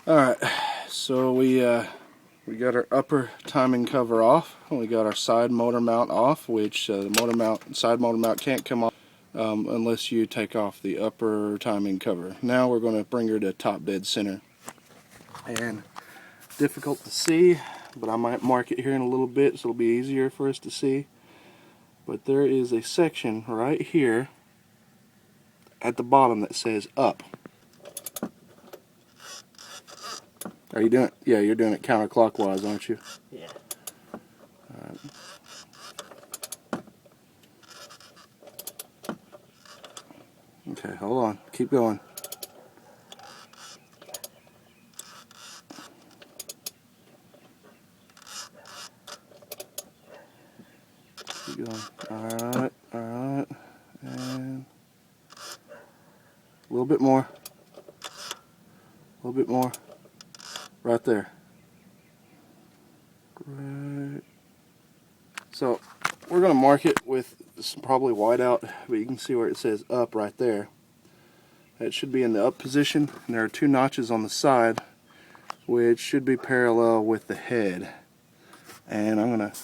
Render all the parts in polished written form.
Alright, so we got our upper timing cover off. We got our side motor mount off, which the side motor mount can't come off unless you take off the upper timing cover. Now we're going to bring her to top dead center. And difficult to see, but I might mark it here in a little bit so it'll be easier for us to see. But there is a section right here at the bottom that says up. Are you doing it? Yeah, you're doing it counterclockwise, aren't you? Yeah. Alright. Okay, hold on. Keep going. Keep going. Alright, alright. And a little bit more. A little bit more. Right there. Right. So we're going to mark it with probably white out, but you can see where it says up right there. That should be in the up position, and there are two notches on the side which should be parallel with the head. And I'm going to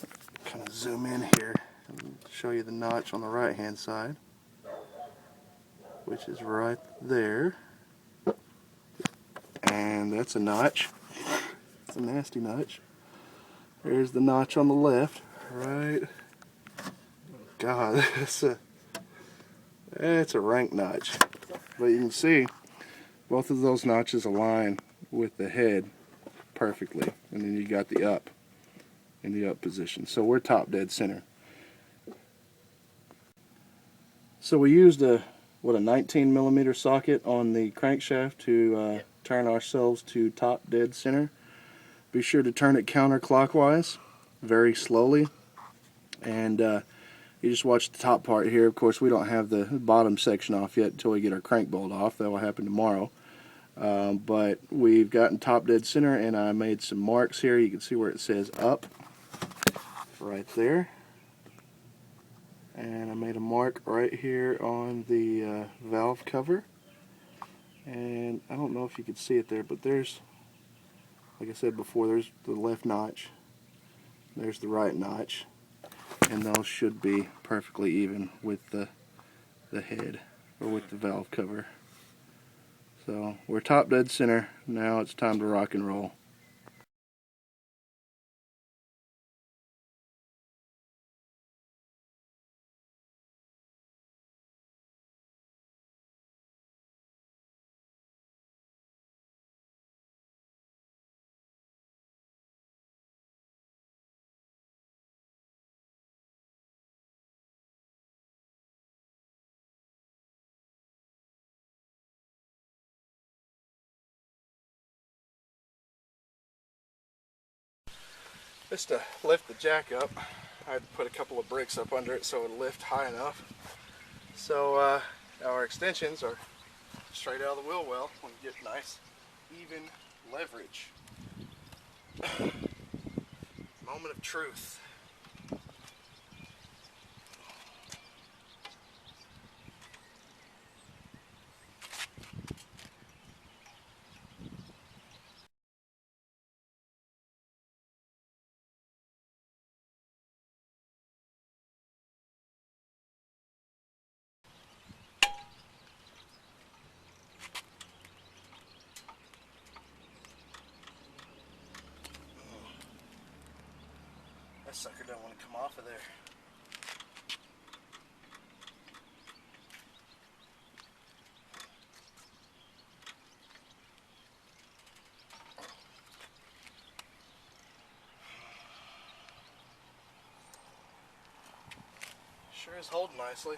kind of zoom in here and show you the notch on the right hand side, which is right there. And that's a notch. It's a nasty notch. There's the notch on the left, right? God, it's a rank notch. But you can see both of those notches align with the head perfectly. And then you got the up in the up position. So we're top dead center. So we used a 19mm socket on the crankshaft to turn ourselves to top dead center. Be sure to turn it counterclockwise, very slowly, and you just watch the top part here. Of course, we don't have the bottom section off yet until we get our crank bolt off. That will happen tomorrow. But we've gotten top dead center, and I made some marks here. You can see where it says up, right there. And I made a mark right here on the valve cover. And I don't know if you can see it there, but there's, like I said before, there's the left notch, there's the right notch, and those should be perfectly even with the head, or with the valve cover. So we're top dead center. Now it's time to rock and roll. Just to lift the jack up, I had to put a couple of bricks up under it so it would lift high enough. So our extensions are straight out of the wheel well when you get nice, even leverage. Moment of truth. That sucker don't want to come off of there. Sure is holding nicely.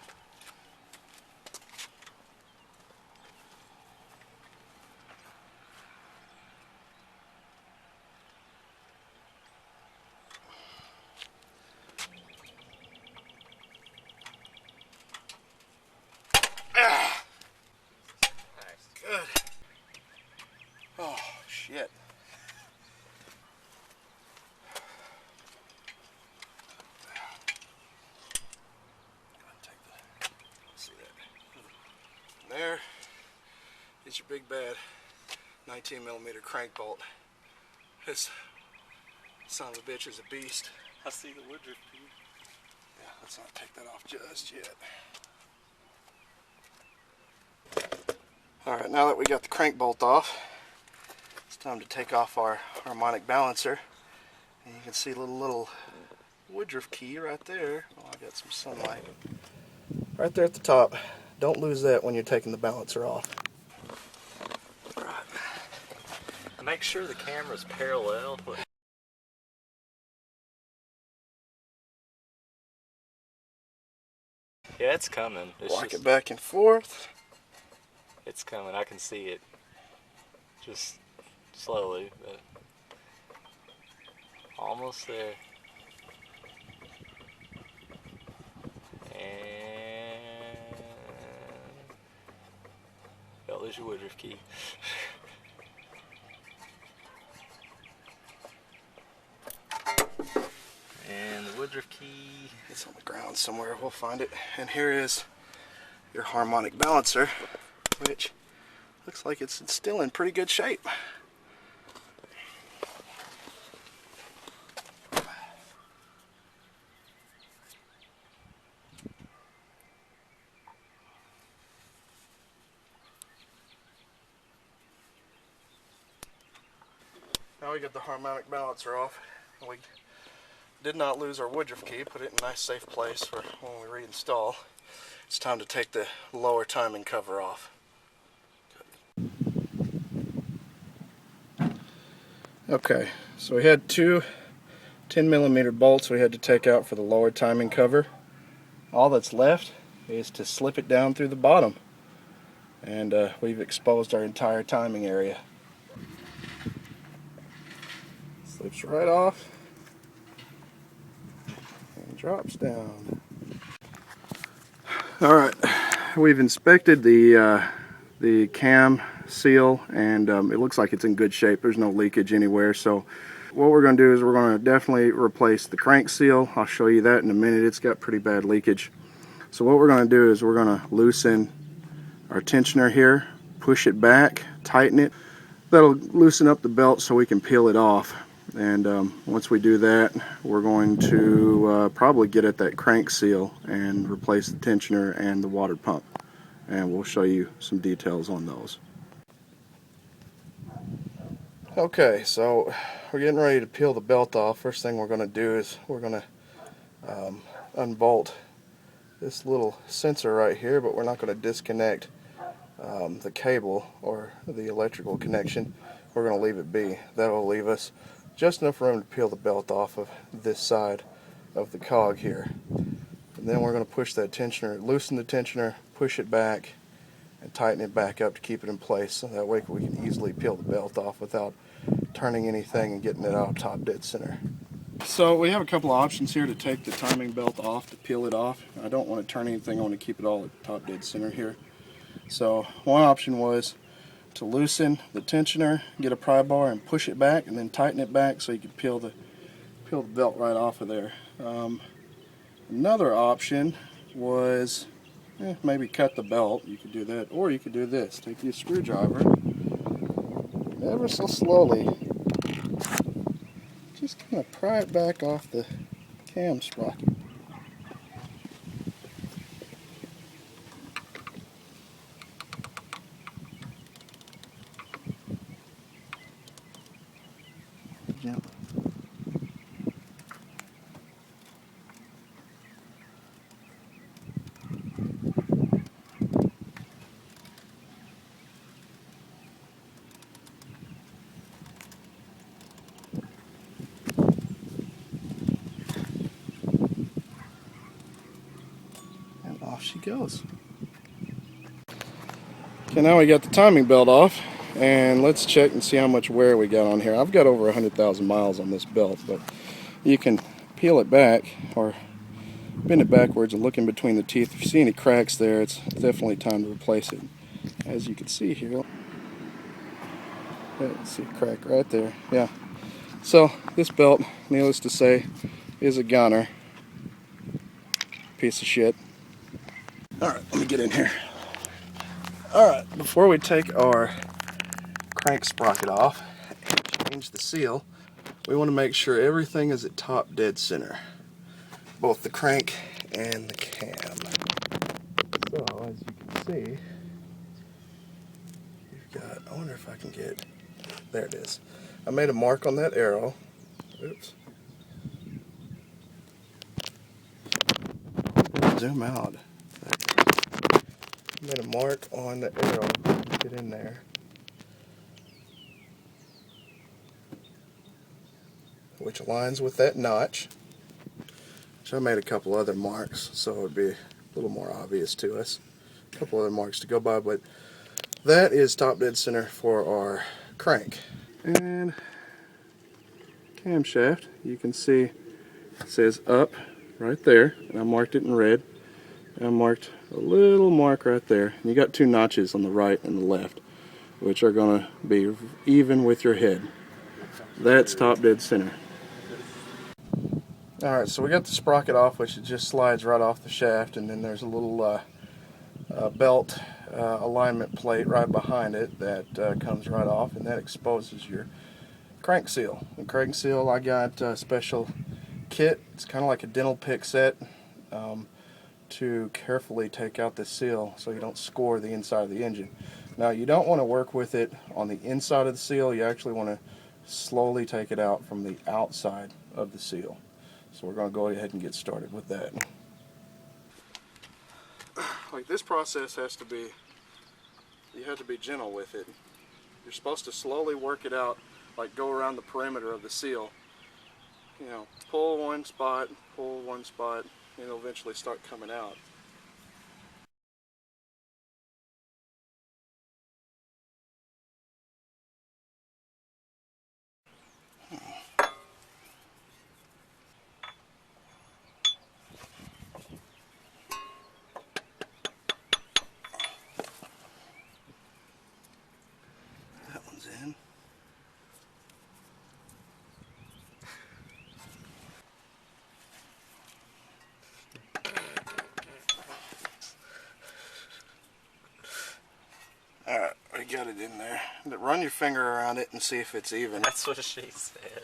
Good. Oh, shit. See that? There is your big bad 19mm crank bolt. This son of a bitch is a beast. I see the woodruff key. Yeah, let's not take that off just yet. Alright, now that we got the crank bolt off, it's time to take off our harmonic balancer. And you can see a little woodruff key right there. Oh, I got some sunlight. Right there at the top. Don't lose that when you're taking the balancer off. Right. Make sure the camera's parallel. Yeah, it's coming. Lock it back and forth. It's coming. I can see it. Just slowly, but almost there. And well, there's your woodruff key. And the woodruff key. It's on the ground somewhere. We'll find it. And here is your harmonic balancer, which looks like it's still in pretty good shape. Now we got the harmonic balancer off. We did not lose our woodruff key, put it in a nice safe place for when we reinstall. It's time to take the lower timing cover off. Okay, so we had two 10mm bolts we had to take out for the lower timing cover. All that's left is to slip it down through the bottom, and we've exposed our entire timing area. Slips right off and drops down. Alright, we've inspected the cam seal, and it looks like it's in good shape. There's no leakage anywhere. So what we're going to do is we're going to definitely replace the crank seal. I'll show you that in a minute. It's got pretty bad leakage. So what we're going to do is we're going to loosen our tensioner here, push it back, tighten it. That'll loosen up the belt so we can peel it off. And once we do that, we're going to probably get at that crank seal and replace the tensioner and the water pump. And we'll show you some details on those. Okay, so we're getting ready to peel the belt off. First thing we're going to do is we're going to unbolt this little sensor right here, but we're not going to disconnect the cable or the electrical connection. We're going to leave it be. That will leave us just enough room to peel the belt off of this side of the cog here. And then we're going to push that tensioner, loosen the tensioner, push it back, and tighten it back up to keep it in place, so that way we can easily peel the belt off without turning anything and getting it out top dead center. So we have a couple of options here to take the timing belt off, to peel it off. I don't want to turn anything. I want to keep it all at top dead center here. So one option was to loosen the tensioner, get a pry bar and push it back, and then tighten it back so you can peel the belt right off of there. Another option was maybe cut the belt. You could do that, or you could do this. Take your screwdriver, ever so slowly, just kind of pry it back off the cam sprocket. Gently. And off she goes. Okay, now we got the timing belt off, and let's check and see how much wear we got on here. I've got over 100,000 miles on this belt, but you can peel it back or bend it backwards and look in between the teeth. If you see any cracks there, it's definitely time to replace it. As you can see here, see a crack right there. Yeah. So this belt, needless to say, is a goner. Piece of shit. Alright, let me get in here. Alright, before we take our crank sprocket off and change the seal, we want to make sure everything is at top dead center, both the crank and the cam. So as you can see, you've got, I wonder if I can get, there it is. I made a mark on that arrow. Oops. Zoom out. Made a mark on the arrow. Get in there. Which aligns with that notch. So I made a couple other marks so it would be a little more obvious to us. A couple other marks to go by, but that is top dead center for our crank. And camshaft, you can see it says up right there, and I marked it in red. And I marked a little mark right there. And you got two notches on the right and the left, which are going to be even with your head. That's top dead center. Alright, so we got the sprocket off, which it just slides right off the shaft, and then there's a little belt alignment plate right behind it that comes right off, and that exposes your crank seal. The crank seal, I got a special kit. It's kind of like a dental pick set to carefully take out the seal so you don't score the inside of the engine. Now, you don't want to work with it on the inside of the seal. You actually want to slowly take it out from the outside of the seal. So we're going to go ahead and get started with that. Like, this process has to be, you have to be gentle with it. You're supposed to slowly work it out, like go around the perimeter of the seal. You know, pull one spot, and it'll eventually start coming out. That one's in. Alright, we got it in there. Run your finger around it and see if it's even. That's what she said.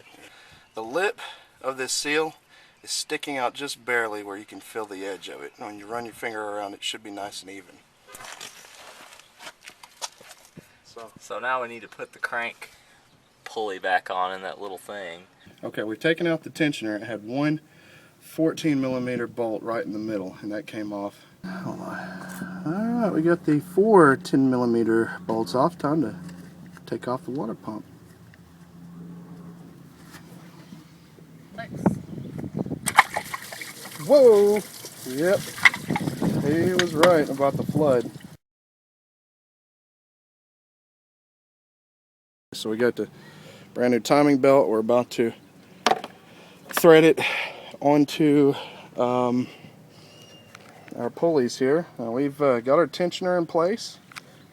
The lip of this seal is sticking out just barely where you can feel the edge of it. And when you run your finger around it, should be nice and even. So now we need to put the crank pulley back on in that little thing. Okay, we've taken out the tensioner. It had one 14mm bolt right in the middle, and that came off. Hold on. Alright, we got the 4 10mm bolts off. Time to take off the water pump. Thanks. Whoa! Yep, he was right about the flood. So we got the brand new timing belt. We're about to thread it onto our pulleys here. Now we've got our tensioner in place.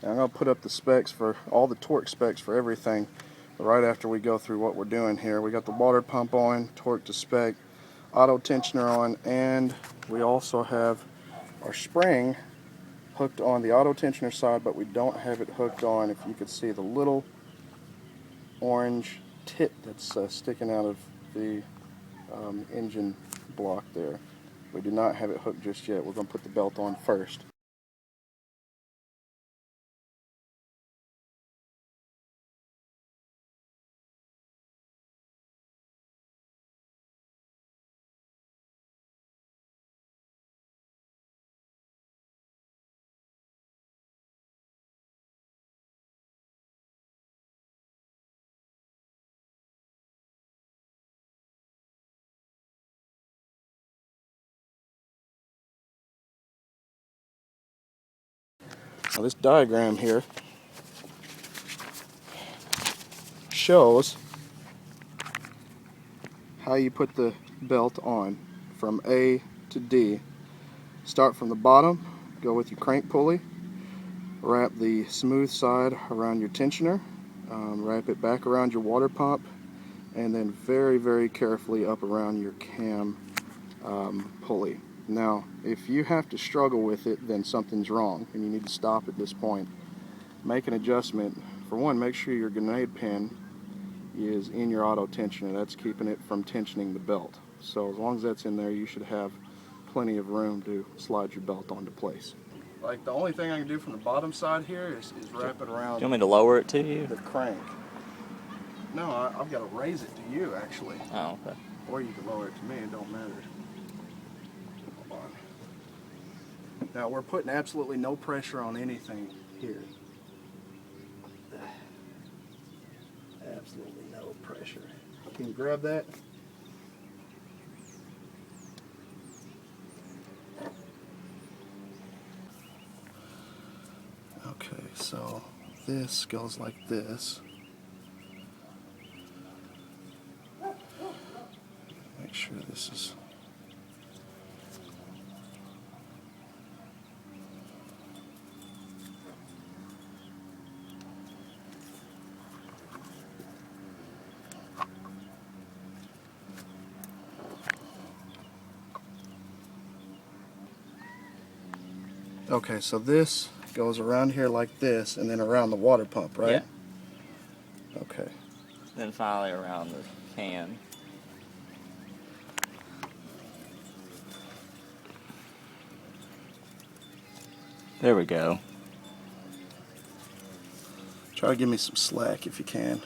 And I'm going to put up the specs for all the torque specs for everything right after we go through what we're doing here. We got the water pump on, torque to spec, auto tensioner on, and we also have our spring hooked on the auto tensioner side, but we don't have it hooked on, if you could see the little orange tip that's sticking out of the engine block there. We do not have it hooked just yet. We're going to put the belt on first. Now this diagram here shows how you put the belt on from A to D. Start from the bottom, go with your crank pulley, wrap the smooth side around your tensioner, wrap it back around your water pump, and then very, very carefully up around your cam pulley. Now, if you have to struggle with it, then something's wrong and you need to stop at this point. Make an adjustment for one, make sure your grenade pin is in your auto tensioner. That's keeping it from tensioning the belt. So as long as that's in there, you should have plenty of room to slide your belt onto place. Like the only thing I can do from the bottom side here is wrap it around. Do you want me to lower it to you? The crank. No, I've got to raise it to you actually. Oh, okay. Or you can lower it to me, it don't matter. Hold on. Now we're putting absolutely no pressure on anything here. Absolutely no pressure. Can you grab that? Okay, so this goes like this. Make sure this is... Okay, so this goes around here like this and then around the water pump, right? Yeah. Okay. Then finally around the can. There we go. Try to give me some slack if you can.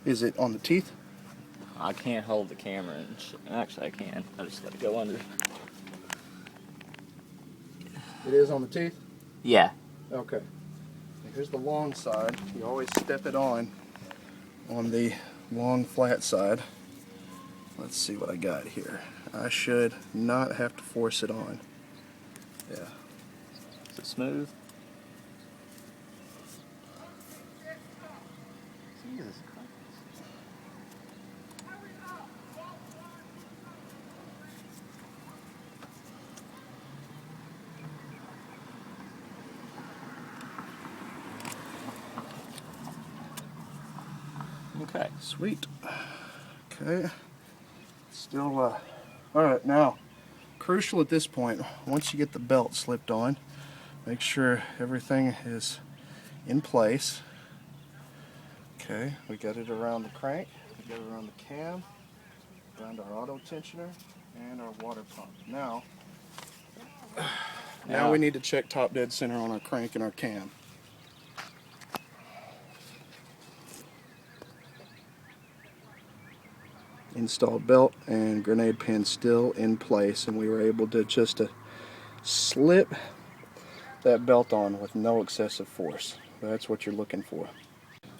Is it on the teeth? I can't hold the camera. And actually, I can. I just let it go under. It is on the teeth? Yeah. Okay. Here's the long side. You always step it on the long flat side. Let's see what I got here. I should not have to force it on. Yeah. Is it smooth? Jesus Christ. Okay. Sweet. Okay. Still, alright, now, crucial at this point, once you get the belt slipped on, make sure everything is in place. Okay, we got it around the crank, we got it around the cam, around our auto tensioner, and our water pump. Now we need to check top dead center on our crank and our cam. Installed belt and grenade pin still in place, and we were able to just slip that belt on with no excessive force. That's what you're looking for.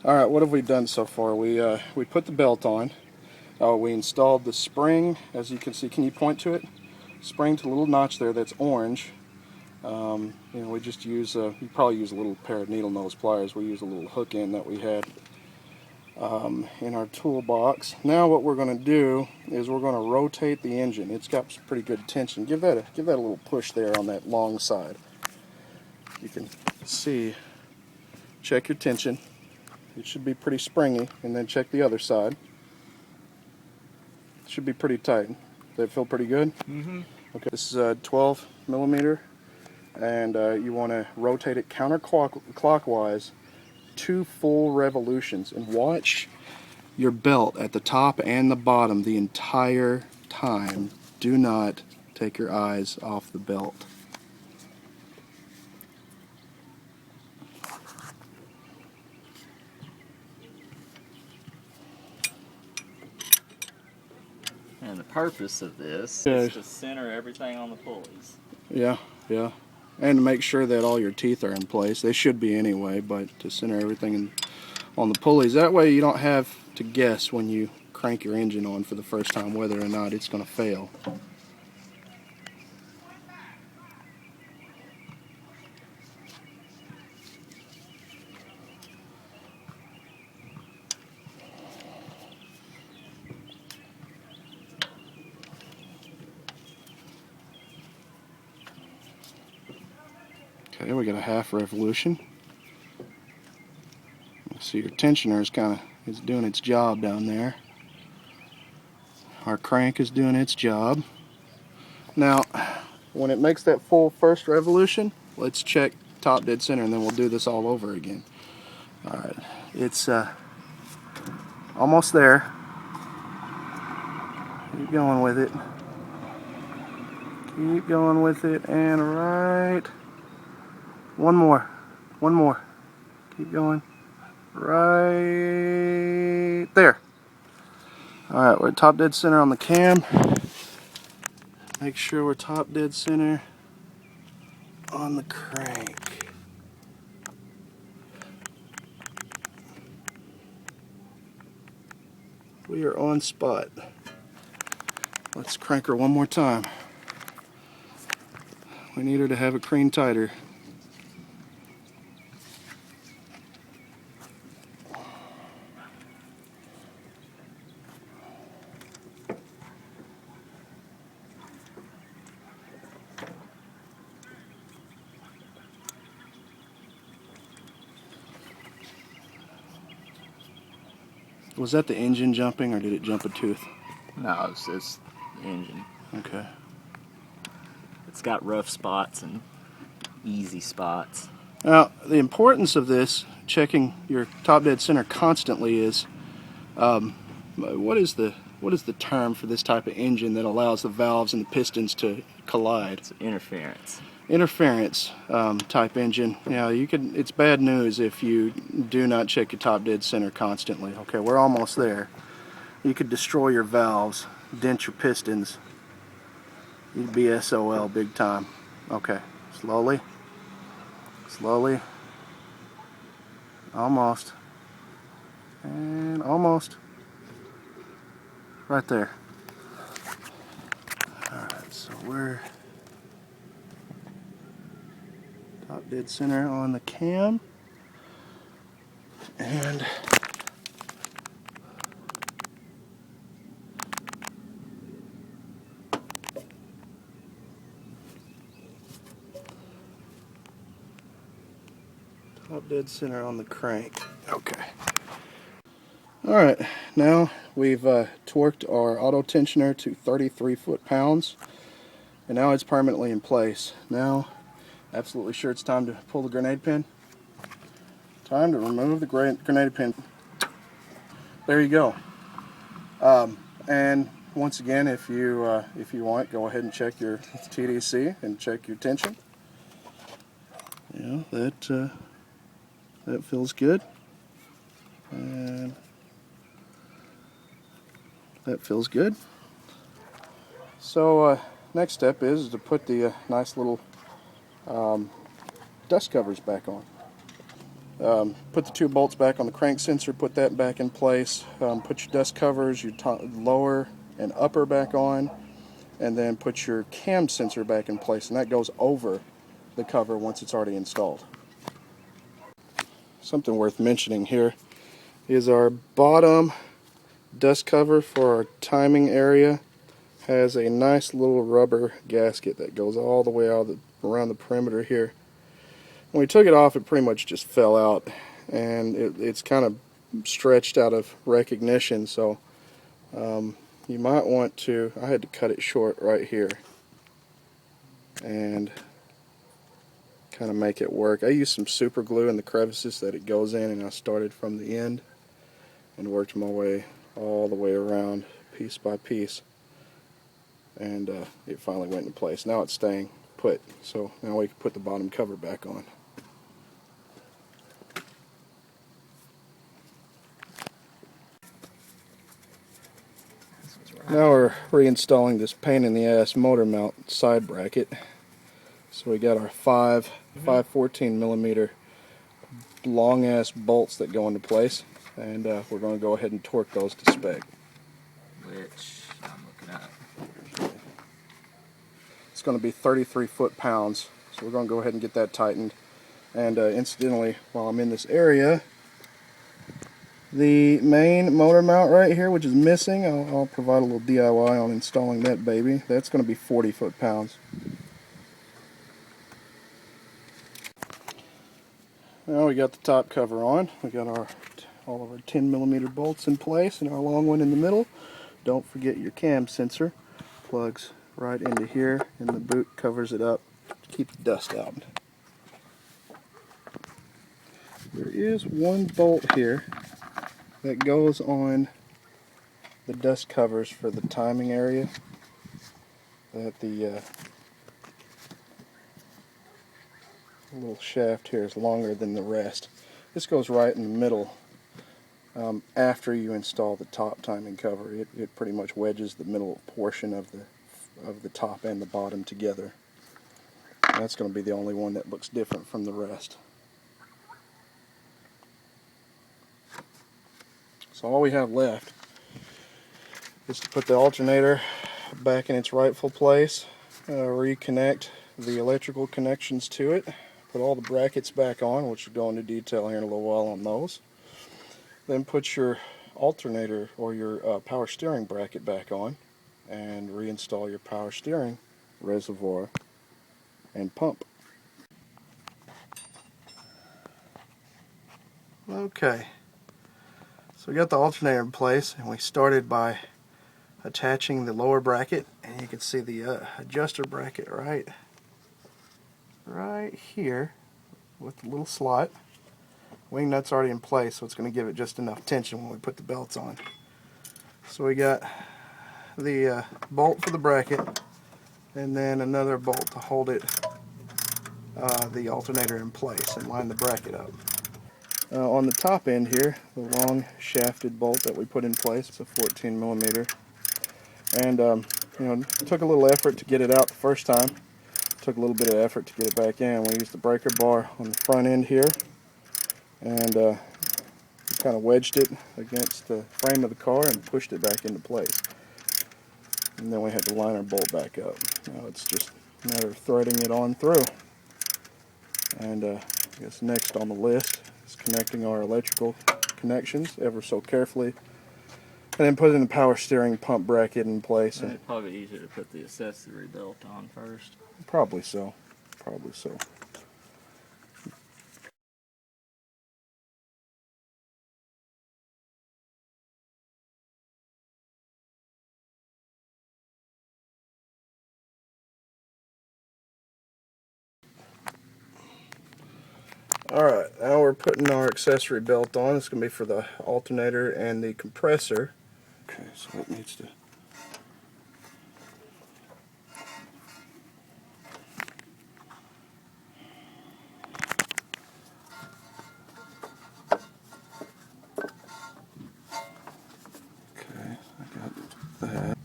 Alright, what have we done so far? We put the belt on. We installed the spring, as you can see. Can you point to it? Spring to the little notch there that's orange. We just use, you probably use a little pair of needle nose pliers. We use a little hook end that we had in our toolbox. Now what we're going to do is we're going to rotate the engine. It's got some pretty good tension. Give that a little push there on that long side. You can see, check your tension. It should be pretty springy, and then check the other side. It should be pretty tight. Does that feel pretty good? Mm-hmm. Okay, this is a 12 millimeter, and you want to rotate it counterclockwise 2 full revolutions, and watch your belt at the top and the bottom the entire time. Do not take your eyes off the belt. And the purpose of this is to center everything on the pulleys. Yeah, yeah. And to make sure that all your teeth are in place. They should be anyway, but to center everything on the pulleys. That way you don't have to guess when you crank your engine on for the first time whether or not it's going to fail. Okay, we got a half revolution. See, your tensioner is doing its job down there. Our crank is doing its job. Now, When it makes that full first revolution, let's check top dead center, and then we'll do this all over again. Alright, it's almost there. Keep going with it. Keep going with it, and right. One more. One more. Keep going. Right there. Alright, we're at top dead center on the cam. Make sure we're top dead center on the crank. We are on spot. Let's crank her one more time. We need her to have a cream tighter. Was that the engine jumping, or did it jump a tooth? No, it's the engine. Okay. It's got rough spots and easy spots. Now, the importance of this, checking your top dead center constantly, is what is the term for this type of engine that allows the valves and the pistons to collide? It's interference. Interference type engine. Now, it's bad news if you do not check your top dead center constantly. Okay, we're almost there. You could destroy your valves, dent your pistons. You'd be SOL big time. Okay, slowly. Slowly. Almost. And almost. Right there. Alright, so we're top dead center on the cam. And top dead center on the crank. Okay. Alright, now we've torqued our auto tensioner to 33 foot-pounds, and now it's permanently in place. Now, absolutely sure it's time to pull the grenade pin. Time to remove the grenade pin. There you go. And once again, if you want, go ahead and check your TDC and check your tension. Yeah, that feels good. And that feels good. So next step is to put the nice little dust covers back on. Put the two bolts back on the crank sensor, put that back in place, put your dust covers, your lower and upper back on, and then put your cam sensor back in place, and that goes over the cover once it's already installed. Something worth mentioning here is our bottom dust cover for our timing area has a nice little rubber gasket that goes all the way out around the perimeter here. When we took it off, it pretty much just fell out, and it's kind of stretched out of recognition, so you might want to, I had to cut it short right here and kind of make it work. I used some super glue in the crevices that it goes in, and I started from the end and worked my way all the way around piece by piece, and it finally went into place. Now it's staying put, so now we can put the bottom cover back on. Now we're reinstalling this pain in the ass motor mount side bracket. So we got our 514 millimeter long ass bolts that go into place, and we're going to go ahead and torque those to spec. Which I'm looking at. It's going to be 33 foot-pounds, so we're going to go ahead and get that tightened. And incidentally, while I'm in this area, the main motor mount right here, which is missing, I'll provide a little DIY on installing that baby. That's going to be 40 foot-pounds. Now we got the top cover on. We got all of our 10 millimeter bolts in place and our long one in the middle. Don't forget your cam sensor plugs right into here, and the boot covers it up to keep the dust out. There is one bolt here that goes on the dust covers for the timing area that the little shaft here is longer than the rest. This goes right in the middle. After you install the top timing cover, it pretty much wedges the middle portion of the top and the bottom together. And that's going to be the only one that looks different from the rest. So all we have left is to put the alternator back in its rightful place, reconnect the electrical connections to it, put all the brackets back on, which will go into detail here in a little while on those. Then put your alternator or your power steering bracket back on and reinstall your power steering reservoir and pump. Okay, so we got the alternator in place, and we started by attaching the lower bracket, and you can see the adjuster bracket right here with the little slot. Wing nut's already in place, so it's going to give it just enough tension when we put the belts on. So we got the bolt for the bracket, and then another bolt to hold it, the alternator in place and line the bracket up. On the top end here, the long shafted bolt that we put in place, it's a 14 millimeter, and it took a little effort to get it out the first time. Took a little bit of effort to get it back in. We used the breaker bar on the front end here, and kind of wedged it against the frame of the car and pushed it back into place. And then we had to line our bolt back up. Now it's just a matter of threading it on through. And I guess next on the list is connecting our electrical connections ever so carefully, and then putting the power steering pump bracket in place. It's probably easier to put the accessory belt on first. Probably so. Probably so. Alright, now we're putting our accessory belt on. It's going to be for the alternator and the compressor. Okay, so it needs to... Okay, I got that.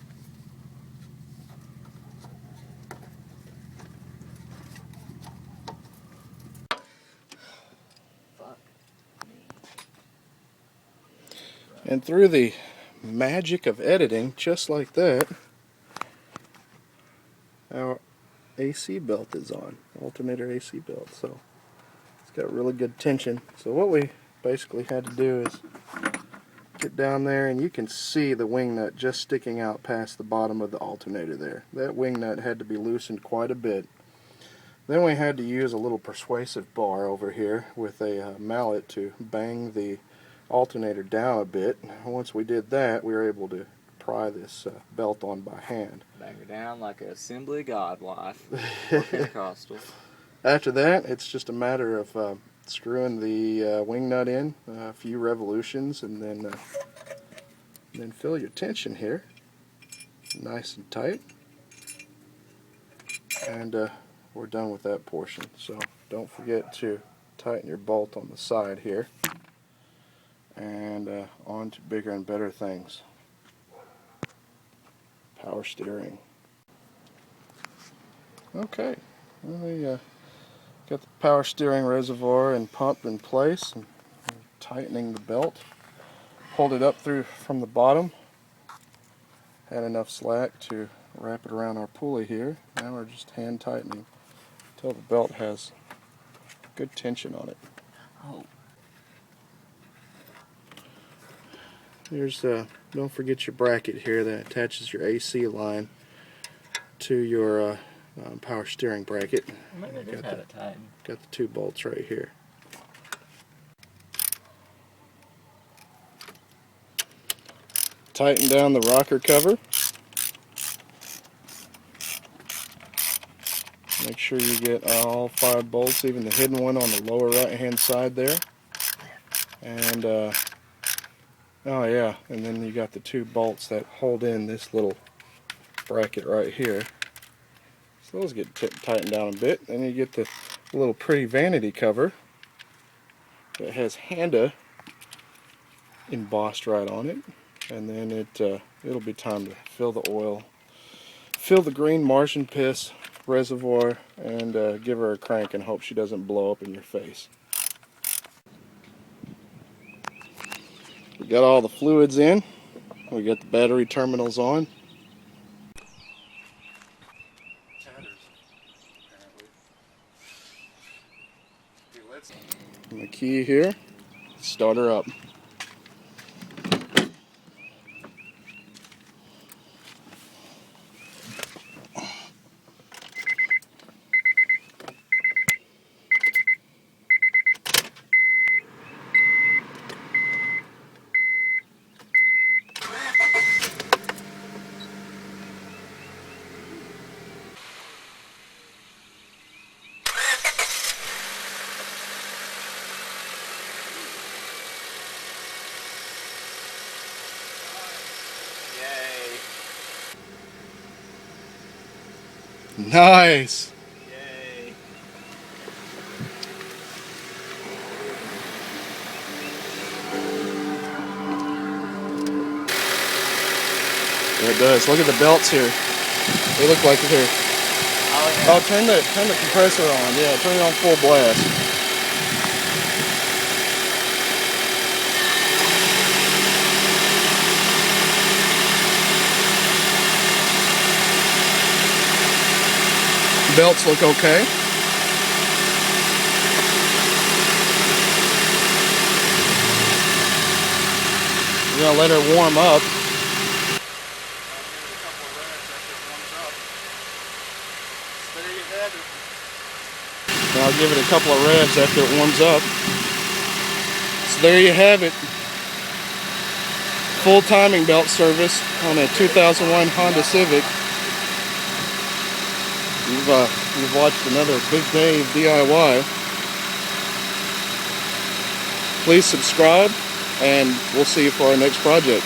And through the magic of editing, just like that, our AC belt is on, alternator AC belt. So it's got really good tension. So what we basically had to do is get down there, and you can see the wing nut just sticking out past the bottom of the alternator there. That wing nut had to be loosened quite a bit. Then we had to use a little persuasive bar over here with a mallet to bang the alternator down a bit. Once we did that, we were able to pry this belt on by hand. Bang her down like a Assembly Godwife or Pentecostal. After that, it's just a matter of screwing the wing nut in a few revolutions, and then feel your tension here, nice and tight, and we're done with that portion. So don't forget to tighten your bolt on the side here, and on to bigger and better things. Power steering. Okay, we got the power steering reservoir and pump in place, and tightening the belt. Pulled it up through from the bottom. Had enough slack to wrap it around our pulley here. Now we're just hand tightening until the belt has good tension on it. Oh. Here's don't forget your bracket here that attaches your AC line to your power steering bracket. Maybe I did have it tightened. Got the two bolts right here. Tighten down the rocker cover. sure you get all 5 bolts, even the hidden one on the lower right hand side there. And oh yeah, and then you got the 2 bolts that hold in this little bracket right here. So those get tightened down a bit. Then you get the little pretty vanity cover that has Handa embossed right on it. And then it'll be time to fill the oil, fill the green Martian piss reservoir, and give her a crank and hope she doesn't blow up in your face. We got all the fluids in. We got the battery terminals on. And the key here, start her up. Nice! Yay. Yeah, it does. Look at the belts here. They look like they're... Oh, yeah. Oh, turn the compressor on. Yeah, turn it on full blast. Belts look okay. We're gonna let her warm up. I'll give it a couple of revs after it warms up. So there you have it. Full timing belt service on a 2001 Honda Civic. You've watched another Big Dave DIY. Please subscribe, and we'll see you for our next project.